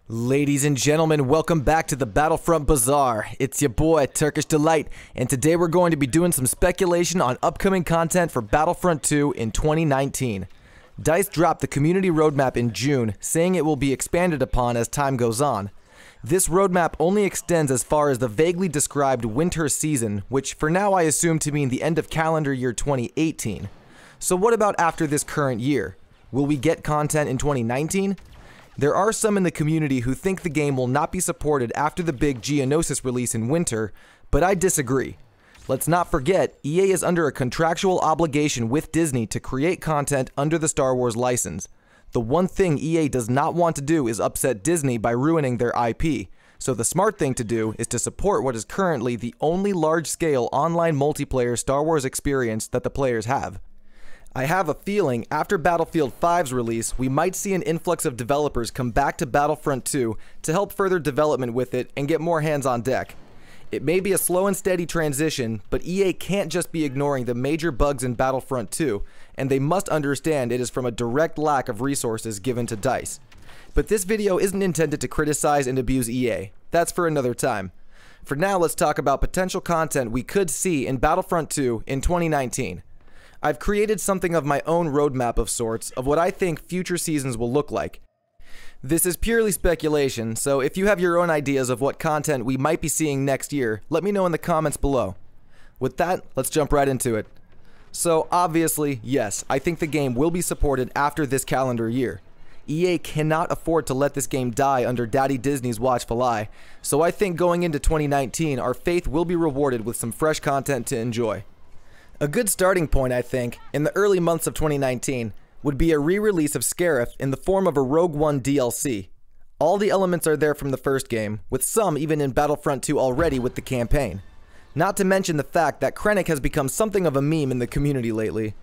Ladies and gentlemen, welcome back to the Battlefront Bazaar. It's your boy, Turkish Delight, and today we're going to be doing some speculation on upcoming content for Battlefront 2 in 2019. DICE dropped the community roadmap in June, saying it will be expanded upon as time goes on. This roadmap only extends as far as the vaguely described winter season, which for now I assume to mean the end of calendar year 2018. So what about after this current year? Will we get content in 2019? There are some in the community who think the game will not be supported after the big Geonosis release in winter, but I disagree. Let's not forget, EA is under a contractual obligation with Disney to create content under the Star Wars license. The one thing EA does not want to do is upset Disney by ruining their IP, so the smart thing to do is to support what is currently the only large-scale online multiplayer Star Wars experience that the players have. I have a feeling after Battlefield 5's release, we might see an influx of developers come back to Battlefront 2 to help further development with it and get more hands on deck. It may be a slow and steady transition, but EA can't just be ignoring the major bugs in Battlefront 2, and they must understand it is from a direct lack of resources given to DICE. But this video isn't intended to criticize and abuse EA. That's for another time. For now, let's talk about potential content we could see in Battlefront 2 in 2019. I've created something of my own roadmap of sorts of what I think future seasons will look like. This is purely speculation, so if you have your own ideas of what content we might be seeing next year, let me know in the comments below. With that, let's jump right into it. So obviously, yes, I think the game will be supported after this calendar year. EA cannot afford to let this game die under Daddy Disney's watchful eye, so I think going into 2019, our faith will be rewarded with some fresh content to enjoy. A good starting point, I think, in the early months of 2019, would be a re-release of Scarif in the form of a Rogue One DLC. All the elements are there from the first game, with some even in Battlefront 2 already with the campaign. Not to mention the fact that Krennic has become something of a meme in the community lately.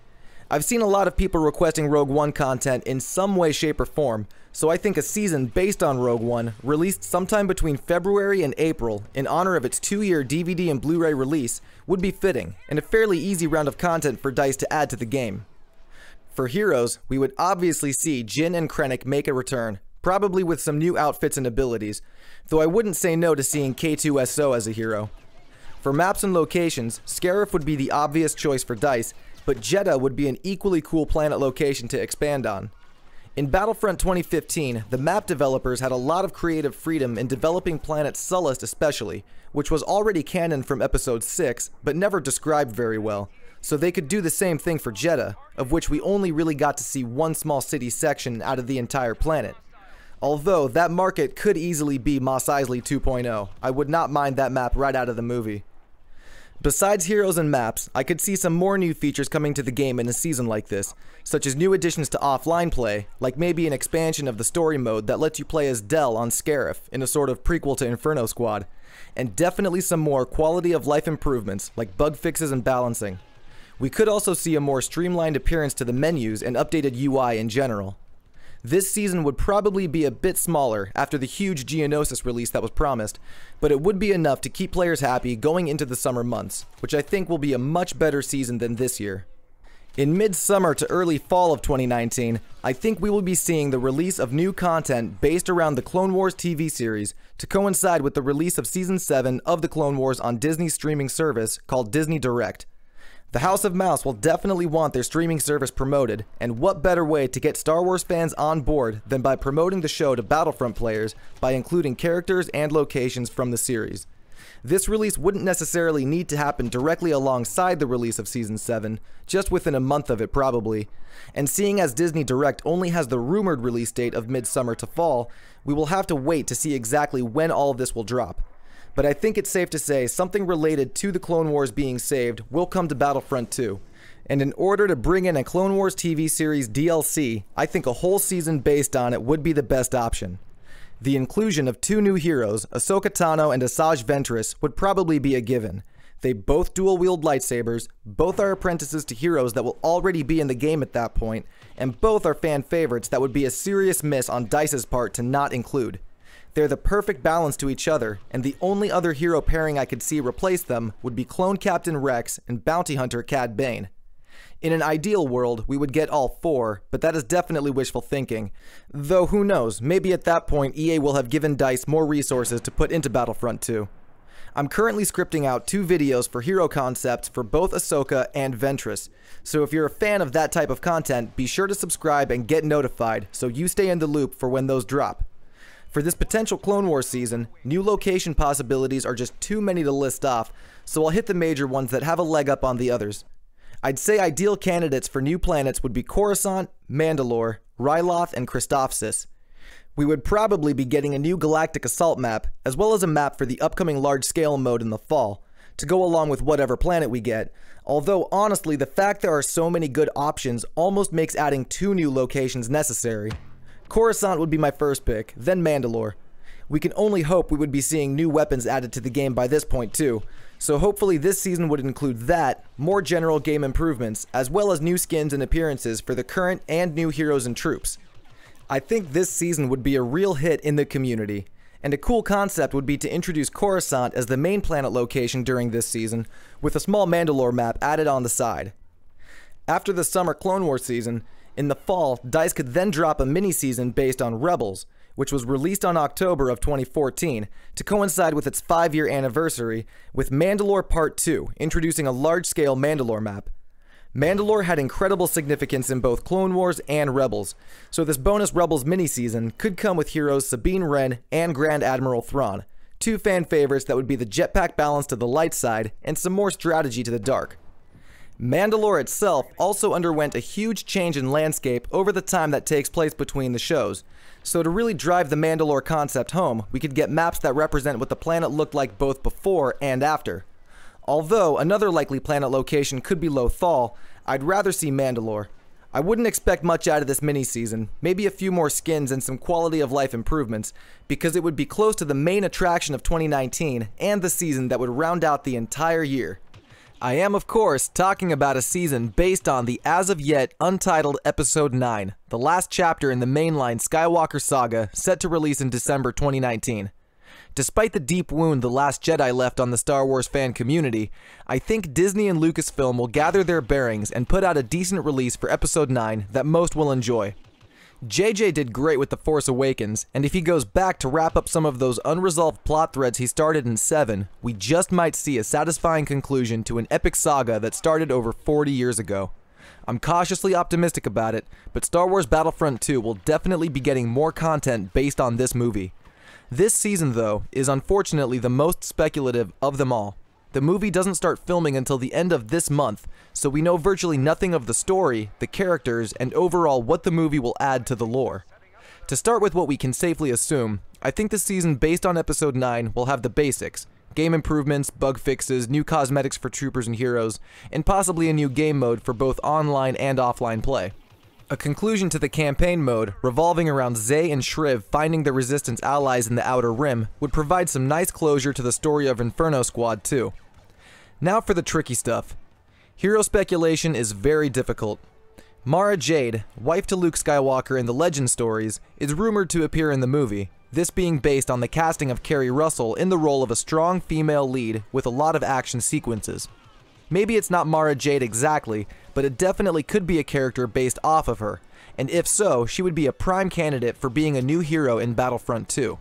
I've seen a lot of people requesting Rogue One content in some way, shape, or form, so I think a season based on Rogue One, released sometime between February and April in honor of its 2-year DVD and Blu-ray release, would be fitting, and a fairly easy round of content for DICE to add to the game. For heroes, we would obviously see Jyn and Krennic make a return, probably with some new outfits and abilities, though I wouldn't say no to seeing K2SO as a hero. For maps and locations, Scarif would be the obvious choice for DICE, but Jedha would be an equally cool planet location to expand on. In Battlefront 2015, the map developers had a lot of creative freedom in developing planet Sullust especially, which was already canon from Episode 6, but never described very well, so they could do the same thing for Jedha, of which we only really got to see one small city section out of the entire planet. Although, that market could easily be Mos Eisley 2.0, I would not mind that map right out of the movie. Besides heroes and maps, I could see some more new features coming to the game in a season like this, such as new additions to offline play, like maybe an expansion of the story mode that lets you play as Del on Scarif in a sort of prequel to Inferno Squad, and definitely some more quality of life improvements like bug fixes and balancing. We could also see a more streamlined appearance to the menus and updated UI in general. This season would probably be a bit smaller after the huge Geonosis release that was promised, but it would be enough to keep players happy going into the summer months, which I think will be a much better season than this year. In mid-summer to early fall of 2019, I think we will be seeing the release of new content based around the Clone Wars TV series to coincide with the release of Season 7 of the Clone Wars on Disney's streaming service called Disney Direct. The House of Mouse will definitely want their streaming service promoted, and what better way to get Star Wars fans on board than by promoting the show to Battlefront players by including characters and locations from the series. This release wouldn't necessarily need to happen directly alongside the release of Season 7, just within a month of it probably, and seeing as Disney Direct only has the rumored release date of midsummer to fall, we will have to wait to see exactly when all of this will drop. But I think it's safe to say something related to the Clone Wars being saved will come to Battlefront 2. And in order to bring in a Clone Wars TV series DLC, I think a whole season based on it would be the best option. The inclusion of two new heroes, Ahsoka Tano and Asajj Ventress, would probably be a given. They both dual-wield lightsabers, both are apprentices to heroes that will already be in the game at that point, and both are fan favorites that would be a serious miss on DICE's part to not include. They're the perfect balance to each other, and the only other hero pairing I could see replace them would be Clone Captain Rex and Bounty Hunter Cad Bane. In an ideal world, we would get all 4, but that is definitely wishful thinking. Though who knows, maybe at that point EA will have given DICE more resources to put into Battlefront 2. I'm currently scripting out 2 videos for hero concepts for both Ahsoka and Ventress, so if you're a fan of that type of content, be sure to subscribe and get notified so you stay in the loop for when those drop. For this potential Clone Wars season, new location possibilities are just too many to list off, so I'll hit the major ones that have a leg up on the others. I'd say ideal candidates for new planets would be Coruscant, Mandalore, Ryloth, and Christophsis. We would probably be getting a new galactic assault map, as well as a map for the upcoming large-scale mode in the fall, to go along with whatever planet we get, although honestly the fact there are so many good options almost makes adding 2 new locations necessary. Coruscant would be my first pick, then Mandalore. We can only hope we would be seeing new weapons added to the game by this point too, so hopefully this season would include that, more general game improvements, as well as new skins and appearances for the current and new heroes and troops. I think this season would be a real hit in the community, and a cool concept would be to introduce Coruscant as the main planet location during this season, with a small Mandalore map added on the side. After the summer Clone Wars season, in the fall, DICE could then drop a mini-season based on Rebels, which was released on October of 2014, to coincide with its 5-year anniversary, with Mandalore Part 2, introducing a large-scale Mandalore map. Mandalore had incredible significance in both Clone Wars and Rebels, so this bonus Rebels mini-season could come with heroes Sabine Wren and Grand Admiral Thrawn, 2 fan favorites that would be the jetpack balance to the light side and some more strategy to the dark. Mandalore itself also underwent a huge change in landscape over the time that takes place between the shows, so to really drive the Mandalore concept home, we could get maps that represent what the planet looked like both before and after. Although another likely planet location could be Lothal, I'd rather see Mandalore. I wouldn't expect much out of this mini-season, maybe a few more skins and some quality of life improvements, because it would be close to the main attraction of 2019 and the season that would round out the entire year. I am, of course, talking about a season based on the as-of-yet untitled Episode 9, the last chapter in the mainline Skywalker saga, set to release in December 2019. Despite the deep wound The Last Jedi left on the Star Wars fan community, I think Disney and Lucasfilm will gather their bearings and put out a decent release for Episode 9 that most will enjoy. JJ did great with The Force Awakens, and if he goes back to wrap up some of those unresolved plot threads he started in 7, we just might see a satisfying conclusion to an epic saga that started over 40 years ago. I'm cautiously optimistic about it, but Star Wars Battlefront 2 will definitely be getting more content based on this movie. This season, though, is unfortunately the most speculative of them all. The movie doesn't start filming until the end of this month, so we know virtually nothing of the story, the characters, and overall what the movie will add to the lore. To start with what we can safely assume, I think the season based on Episode 9 will have the basics: game improvements, bug fixes, new cosmetics for troopers and heroes, and possibly a new game mode for both online and offline play. A conclusion to the campaign mode, revolving around Zay and Shriv finding the Resistance allies in the Outer Rim, would provide some nice closure to the story of Inferno Squad too. Now for the tricky stuff. Hero speculation is very difficult. Mara Jade, wife to Luke Skywalker in the Legend stories, is rumored to appear in the movie, this being based on the casting of Kerry Russell in the role of a strong female lead with a lot of action sequences. Maybe it's not Mara Jade exactly, but it definitely could be a character based off of her, and if so, she would be a prime candidate for being a new hero in Battlefront 2.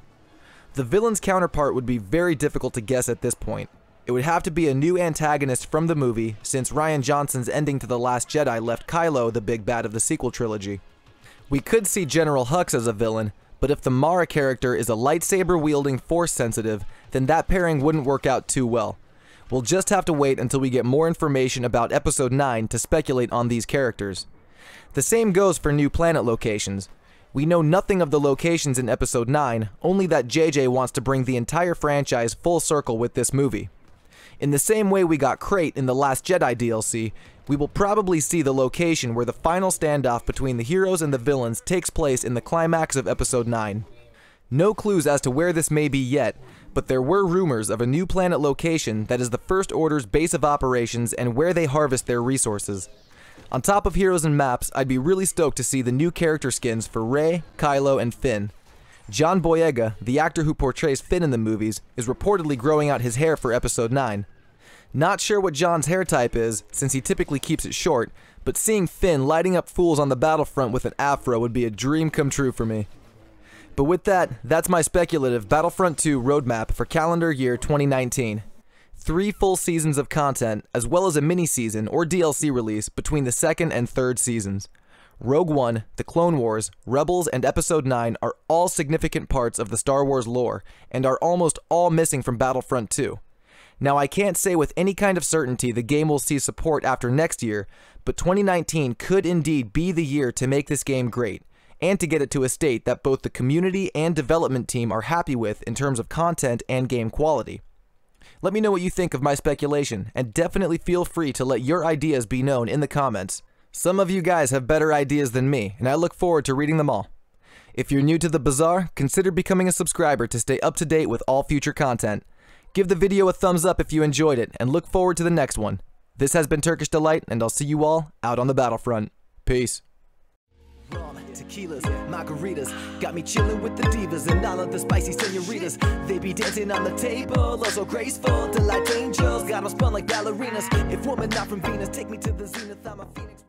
The villain's counterpart would be very difficult to guess at this point. It would have to be a new antagonist from the movie, since Rian Johnson's ending to The Last Jedi left Kylo the big bad of the sequel trilogy. We could see General Hux as a villain, but if the Mara character is a lightsaber-wielding Force sensitive, then that pairing wouldn't work out too well. We'll just have to wait until we get more information about Episode 9 to speculate on these characters. The same goes for new planet locations. We know nothing of the locations in Episode 9, only that JJ wants to bring the entire franchise full circle with this movie. In the same way we got Crate in the Last Jedi DLC, we will probably see the location where the final standoff between the heroes and the villains takes place in the climax of Episode 9. No clues as to where this may be yet, but there were rumors of a new planet location that is the First Order's base of operations and where they harvest their resources. On top of heroes and maps, I'd be really stoked to see the new character skins for Rey, Kylo, and Finn. John Boyega, the actor who portrays Finn in the movies, is reportedly growing out his hair for Episode 9. Not sure what John's hair type is, since he typically keeps it short, but seeing Finn lighting up fools on the battlefront with an afro would be a dream come true for me. But with that, that's my speculative Battlefront 2 roadmap for calendar year 2019. 3 full seasons of content, as well as a mini-season or DLC release between the second and third seasons. Rogue One, The Clone Wars, Rebels, and Episode 9 are all significant parts of the Star Wars lore, and are almost all missing from Battlefront 2. Now, I can't say with any kind of certainty the game will see support after next year, but 2019 could indeed be the year to make this game great, and to get it to a state that both the community and development team are happy with in terms of content and game quality. Let me know what you think of my speculation, and definitely feel free to let your ideas be known in the comments. Some of you guys have better ideas than me, and I look forward to reading them all. If you're new to the Bazaar, consider becoming a subscriber to stay up to date with all future content. Give the video a thumbs up if you enjoyed it, and look forward to the next one. This has been Turkish Delight, and I'll see you all out on the battlefront. Peace. Tequilas, margaritas, got me chilling with the divas and all of the spicy senoritas. They be dancing on the table, also graceful, delight angels. Got them spun like ballerinas. If woman not from Venus, take me to the zenith. I'm a phoenix.